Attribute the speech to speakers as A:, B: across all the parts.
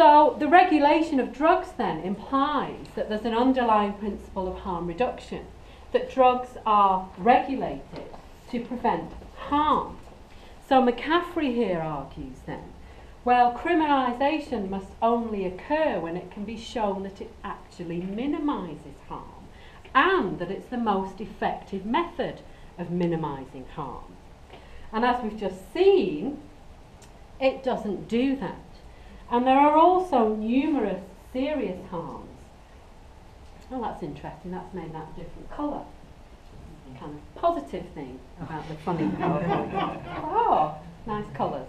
A: So the regulation of drugs then implies that there's an underlying principle of harm reduction, that drugs are regulated to prevent harm. So McCaffrey here argues then, well, criminalisation must only occur when it can be shown that it actually minimises harm and that it's the most effective method of minimising harm. And as we've just seen, it doesn't do that. And there are also numerous serious harms. Oh, that's interesting, that's made that a different colour. Kind of positive thing about the funny PowerPoint. Oh, nice colours.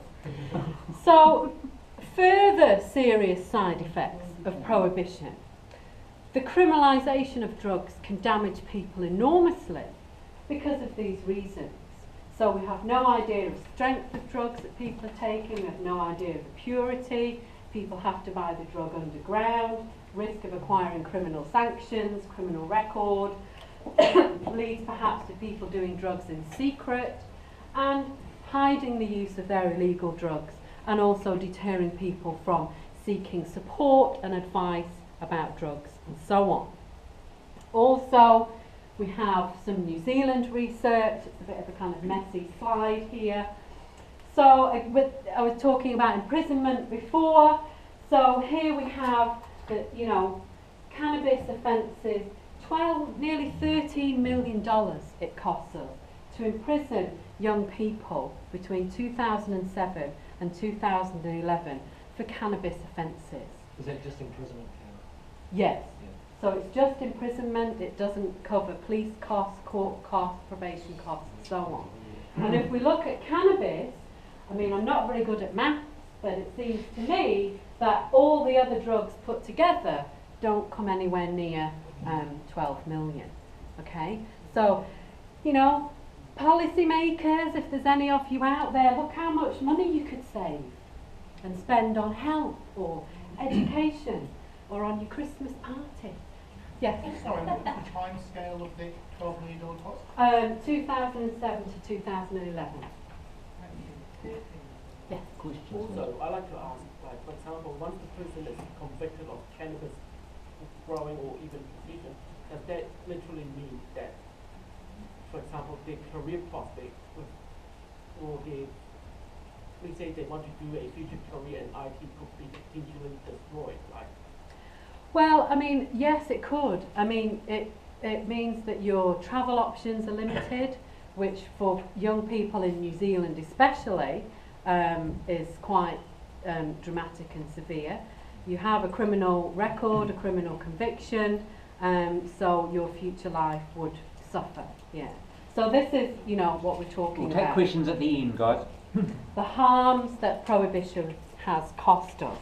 A: So, further serious side effects of prohibition. The criminalisation of drugs can damage people enormously because of these reasons. So we have no idea of strength of drugs that people are taking, we have no idea of the purity, people have to buy the drug underground, risk of acquiring criminal sanctions, criminal record, leads perhaps to people doing drugs in secret, and hiding the use of their illegal drugs, and also deterring people from seeking support and advice about drugs and so on. Also, we have some New Zealand research. It's a bit of a kind of messy slide here. So I was talking about imprisonment before. So here we have the, cannabis offences, nearly $13 million it costs us to imprison young people between 2007 and 2011 for cannabis offences.
B: Is it just imprisonment?
A: Yes. Yeah. So it's just imprisonment, it doesn't cover police costs, court costs, probation costs, and so on. And if we look at cannabis, I mean, I'm not very good at maths, but it seems to me that all the other drugs put together don't come anywhere near 12 million. Okay? So, policy makers, if there's any of you out there, look how much money you could save and spend on health or education or on your Christmas party. Yes?
C: Sorry, what was the time scale of the $12 million cost?
A: 2007 to 2011. Yes.
D: Also, I'd like to ask, for example, once the person is convicted of cannabis growing or even possession, does that literally mean that, for example, their career prospect or let's say they want to do a future career in IT could be potentially destroyed?
A: Well, I mean, yes, it could. I mean, it means that your travel options are limited, which for young people in New Zealand especially is quite dramatic and severe. You have a criminal record, a criminal conviction, so your future life would suffer. Yeah. So this is, what we're talking about.
E: We'll take questions at the end, guys.
A: The harms that prohibition has cost us.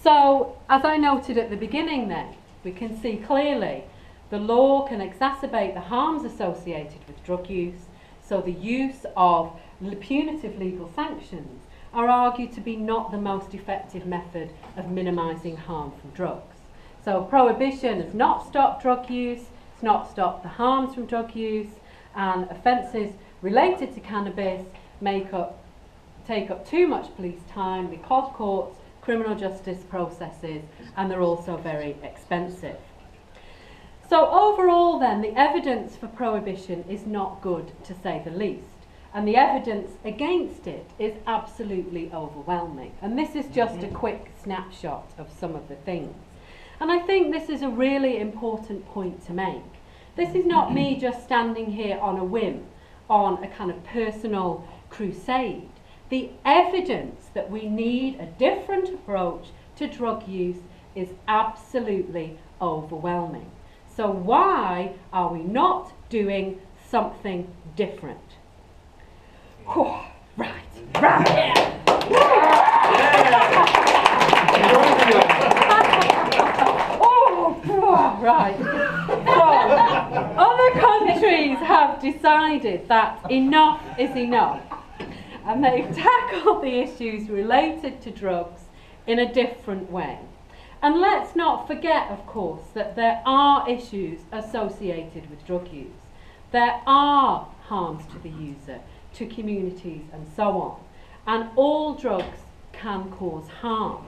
A: So, as I noted at the beginning then, we can see clearly the law can exacerbate the harms associated with drug use, so the use of punitive legal sanctions are argued to be not the most effective method of minimising harm from drugs. So prohibition has not stopped drug use, it's not stopped the harms from drug use, and offences related to cannabis take up too much police time because courts, criminal justice processes, and they're also very expensive. So overall then, the evidence for prohibition is not good, to say the least. And the evidence against it is absolutely overwhelming. And this is just a quick snapshot of some of the things. And I think this is a really important point to make. This is not me just standing here on a whim, on a kind of personal crusade. The evidence that we need a different approach to drug use is absolutely overwhelming. So why are we not doing something different? Oh, right. Oh, right. So, other countries have decided that enough is enough, and they've tackled the issues related to drugs in a different way. And let's not forget, of course, that there are issues associated with drug use. There are harms to the user, to communities, and so on. And all drugs can cause harm.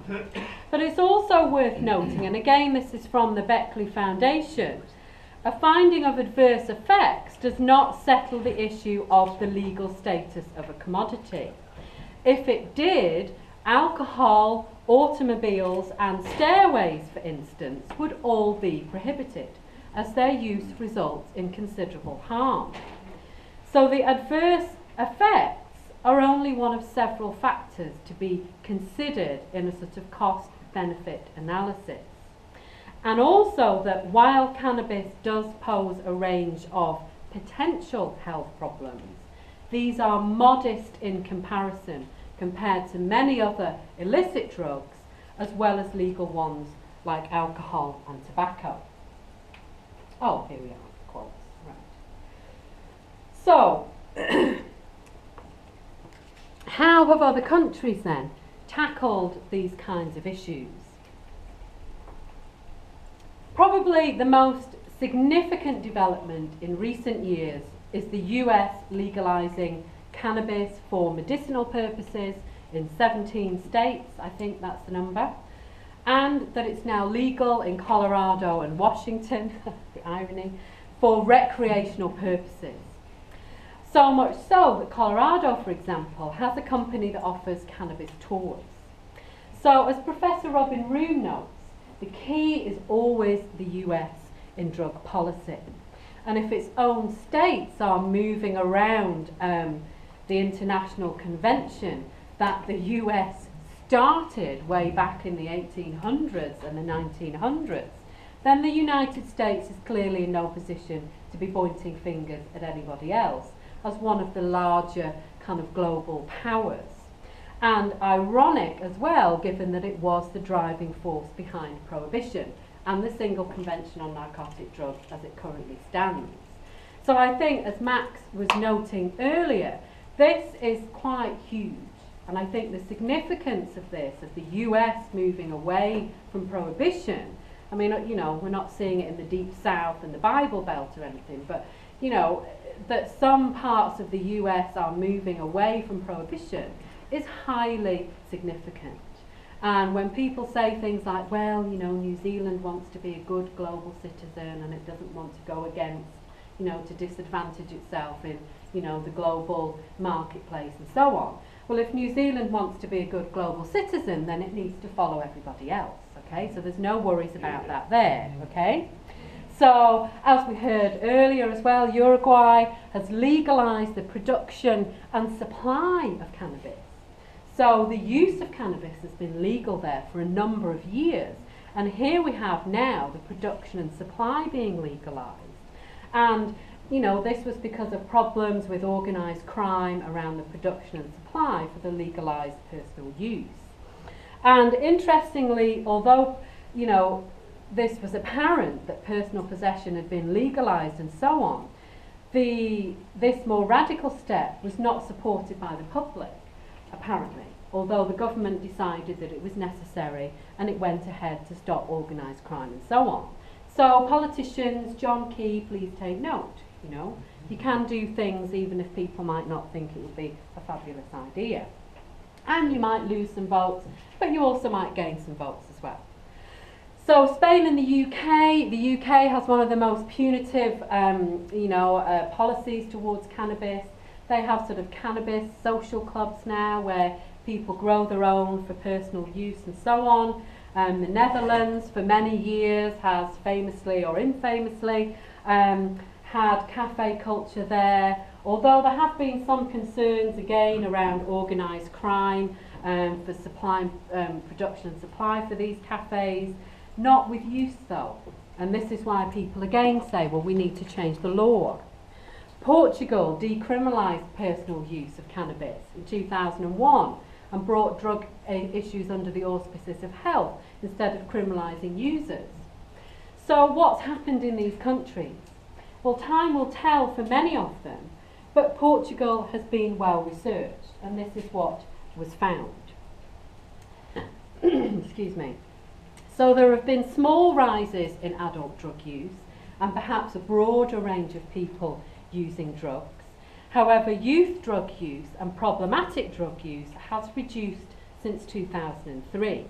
A: But it's also worth noting, and again this is from the Beckley Foundation, a finding of adverse effects does not settle the issue of the legal status of a commodity. If it did, alcohol, automobiles and stairways, for instance, would all be prohibited, as their use results in considerable harm. So the adverse effects are only one of several factors to be considered in a sort of cost-benefit analysis. And also that while cannabis does pose a range of potential health problems, these are modest in comparison compared to many other illicit drugs, as well as legal ones like alcohol and tobacco. Oh, here we are, quotes. Right. So, how have other countries then tackled these kinds of issues? Probably the most significant development in recent years is the US legalizing cannabis for medicinal purposes in 17 states, I think that's the number, and that it's now legal in Colorado and Washington, the irony, for recreational purposes. So much so that Colorado, for example, has a company that offers cannabis tours. So as Professor Robin Room notes, the key is always the US in drug policy. And if its own states are moving around the international convention that the US started way back in the 1800s and the 1900s, then the United States is clearly in no position to be pointing fingers at anybody else as one of the larger kind of global powers. And ironic as well, given that it was the driving force behind prohibition and the single convention on narcotic drugs as it currently stands. So I think, as Max was noting earlier, this is quite huge. And I think the significance of this, of the US moving away from prohibition, I mean, you know, we're not seeing it in the Deep South and the Bible Belt or anything, but, you know, that some parts of the US are moving away from prohibition is highly significant. And when people say things like, well, you know, New Zealand wants to be a good global citizen and it doesn't want to go against, you know, to disadvantage itself in, you know, the global marketplace and so on. Well, if New Zealand wants to be a good global citizen, then it needs to follow everybody else, okay? So there's no worries about that there, okay? So, as we heard earlier as well, Uruguay has legalized the production and supply of cannabis. So the use of cannabis has been legal there for a number of years. And here we have now the production and supply being legalized. And, you know, this was because of problems with organized crime around the production and supply for the legalized personal use. And interestingly, although, you know, this was apparent that personal possession had been legalized and so on, this more radical step was not supported by the public, apparently, although the government decided that it was necessary and it went ahead to stop organised crime and so on. So politicians, John Key, please take note, you know, you can do things even if people might not think it would be a fabulous idea. And you might lose some votes, but you also might gain some votes as well. So Spain and the UK has one of the most punitive policies towards cannabis. They have sort of cannabis social clubs now where people grow their own for personal use and so on. The Netherlands for many years has famously or infamously had cafe culture there, although there have been some concerns again around organised crime for supply, production and supply for these cafes. Not with use though, and this is why people again say, well, we need to change the law. Portugal decriminalised personal use of cannabis in 2001 and brought drug issues under the auspices of health instead of criminalising users. So what's happened in these countries? Well, time will tell for many of them, but Portugal has been well researched, and this is what was found. Excuse me. So there have been small rises in adult drug use and perhaps a broader range of people using drugs. However, youth drug use and problematic drug use has reduced since 2003.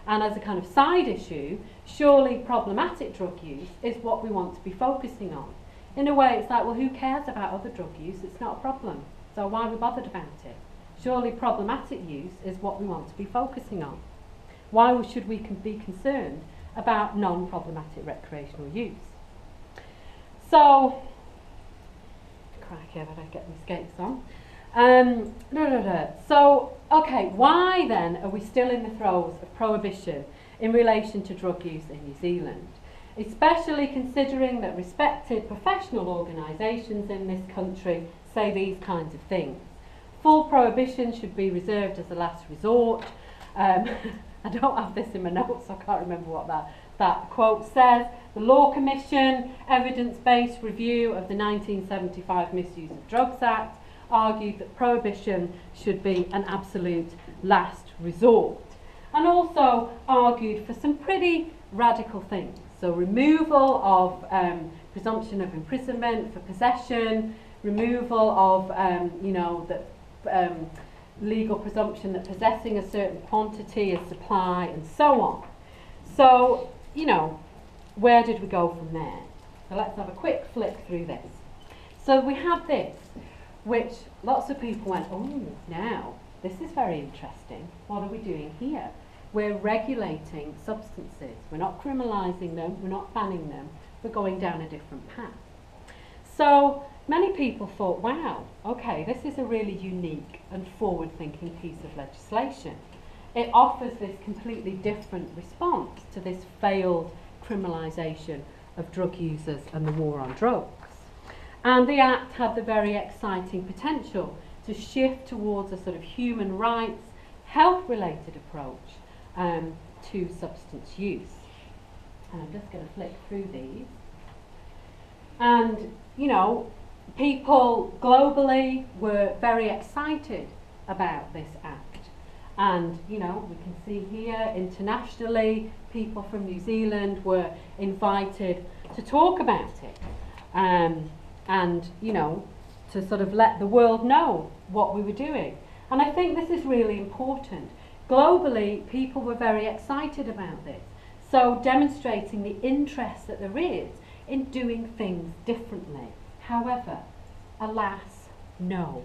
A: And as a kind of side issue, surely problematic drug use is what we want to be focusing on. In a way, it's like, well, who cares about other drug use? It's not a problem. So why are we bothered about it? Surely problematic use is what we want to be focusing on. Why should we be concerned about non-problematic recreational use? So, crikey, I better get my skates on. So, okay, why then are we still in the throes of prohibition in relation to drug use in New Zealand? Especially considering that respected professional organisations in this country say these kinds of things. Full prohibition should be reserved as a last resort. I don't have this in my notes, so I can't remember what that quote says. The Law Commission, evidence-based review of the 1975 Misuse of Drugs Act, argued that prohibition should be an absolute last resort. And also argued for some pretty radical things. So removal of presumption of imprisonment for possession, removal of, the legal presumption that possessing a certain quantity is supply, and so on. So, where did we go from there? So let's have a quick flick through this. So we have this, which lots of people went, oh, now, this is very interesting. What are we doing here? We're regulating substances. We're not criminalising them, we're not banning them, we're going down a different path. So many people thought, wow, okay, this is a really unique and forward-thinking piece of legislation. It offers this completely different response to this failed criminalisation of drug users and the war on drugs. And the Act had the very exciting potential to shift towards a sort of human rights, health-related approach to substance use. And I'm just going to flick through these. And, people globally were very excited about this Act. And, we can see here internationally, people from New Zealand were invited to talk about it. And, to sort of let the world know what we were doing. And I think this is really important. Globally, people were very excited about this. So demonstrating the interest that there is in doing things differently. However, alas, no.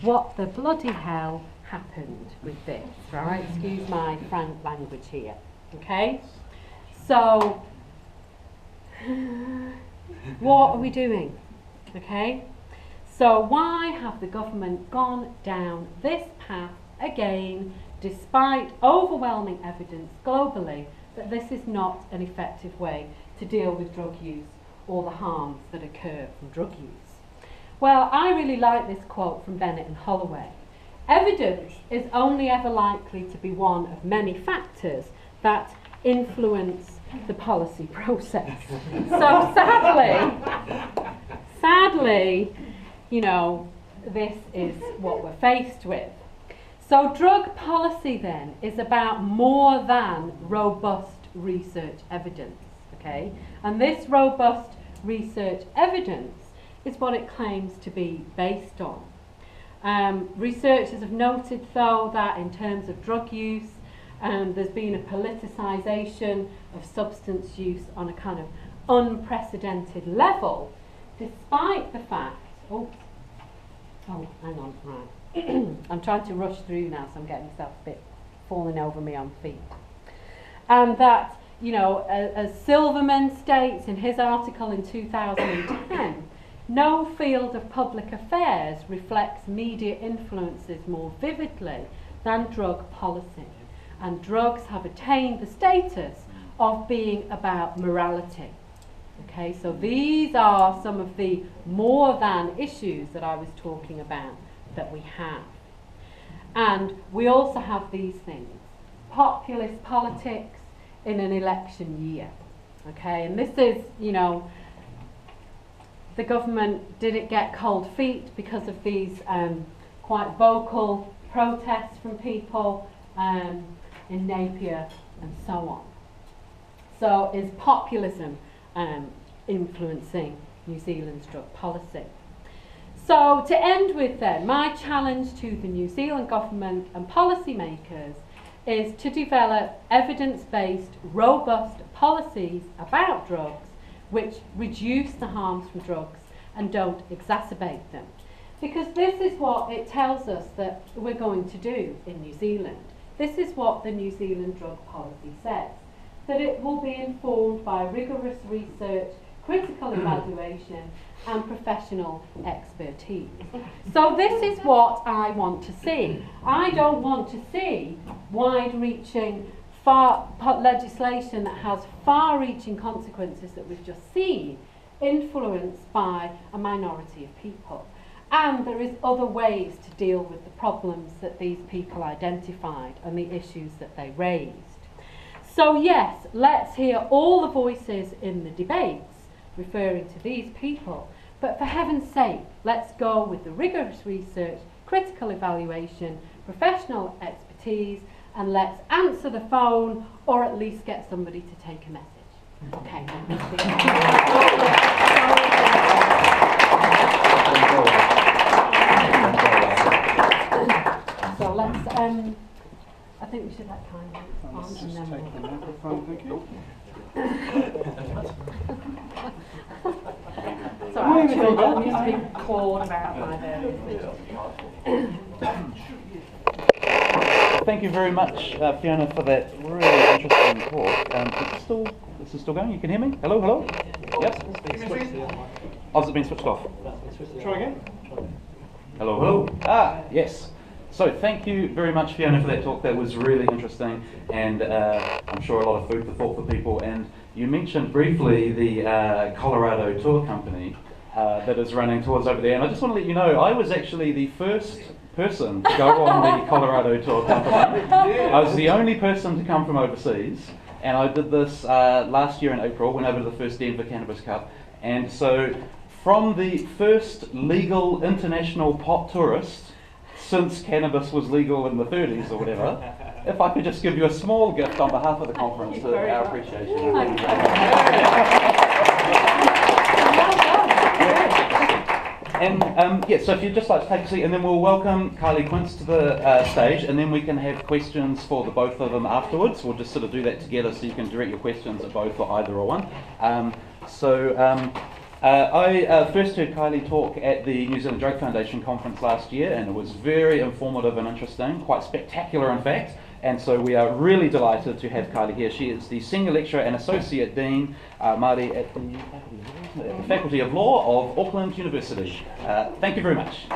A: What the bloody hell happened with this, right? Excuse my frank language here, okay? So, what are we doing, okay? So why have the government gone down this path again, despite overwhelming evidence globally that this is not an effective way to deal with drug use or the harms that occur from drug use? Well, I really like this quote from Bennett and Holloway. Evidence is only ever likely to be one of many factors that influence the policy process. So sadly, this is what we're faced with. So drug policy then is about more than robust research evidence, okay? And this robust research evidence is what it claims to be based on. Researchers have noted, though, that in terms of drug use, there's been a politicization of substance use on a kind of unprecedented level, despite the fact, oh, hang on, right. I'm trying to rush through now, so I'm getting myself a bit falling over my own feet. And that, as Silverman states in his article in 2010, no field of public affairs reflects media influences more vividly than drug policy. And drugs have attained the status of being about morality. Okay, so these are some of the more than issues that I was talking about that we have. And we also have these things. Populist politics in an election year. Okay, and this is, the government didn't get cold feet because of these quite vocal protests from people in Napier and so on. So is populism influencing New Zealand's drug policy? So to end with then, my challenge to the New Zealand government and policymakers is to develop evidence-based, robust policies about drugs which reduce the harms from drugs and don't exacerbate them. Because this is what it tells us that we're going to do in New Zealand. This is what the New Zealand drug policy says, that it will be informed by rigorous research, critical evaluation and professional expertise. So this is what I want to see. I don't want to see wide-reaching legislation that has far-reaching consequences that we've just seen, influenced by a minority of people. And there is other ways to deal with the problems that these people identified and the issues that they raised. So yes, let's hear all the voices in the debates referring to these people, but for heaven's sake, let's go with the rigorous research, critical evaluation, professional expertise, and let's answer the phone or at least get somebody to take a message. Okay. So let's, I think we should let Kylie on
B: Let's
A: and
B: just
A: then
B: take the microphone, thank you.
A: Sorry, I'm just being clawed about by them.
E: Thank you very much, Fiona, for that really interesting talk. This is still going? You can hear me? Hello, hello? Yep. Oh, has it been switched off?
B: Try again.
E: Hello, hello. Ah, yes. So thank you very much, Fiona, for that talk. That was really interesting, and I'm sure a lot of food for thought for people. And you mentioned briefly the Colorado tour company that is running tours over there. And I just want to let you know, I was actually the first person to go on the Colorado tour company. I was the only person to come from overseas, and I did this last year in April, went over to the first Denver Cannabis Cup. And so from the first legal international pot tourist since cannabis was legal in the 30s or whatever, if I could just give you a small gift on behalf of the conference to our appreciation. And yeah, so if you'd just like to take a seat, and then we'll welcome Kylie Quince to the stage, and then we can have questions for the both of them afterwards. We'll just sort of do that together so you can direct your questions at both or either or one. I first heard Kylie talk at the New Zealand Drug Foundation conference last year, and it was very informative and interesting, quite spectacular in fact, and so we are really delighted to have Kylie here. She is the Senior Lecturer and Associate Dean, Māori, at the Faculty of Law of Auckland University. Thank you very much.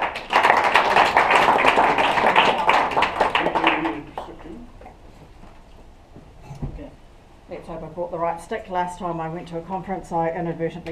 F: Let's hope I brought the right stick. Last time I went to a conference, I inadvertently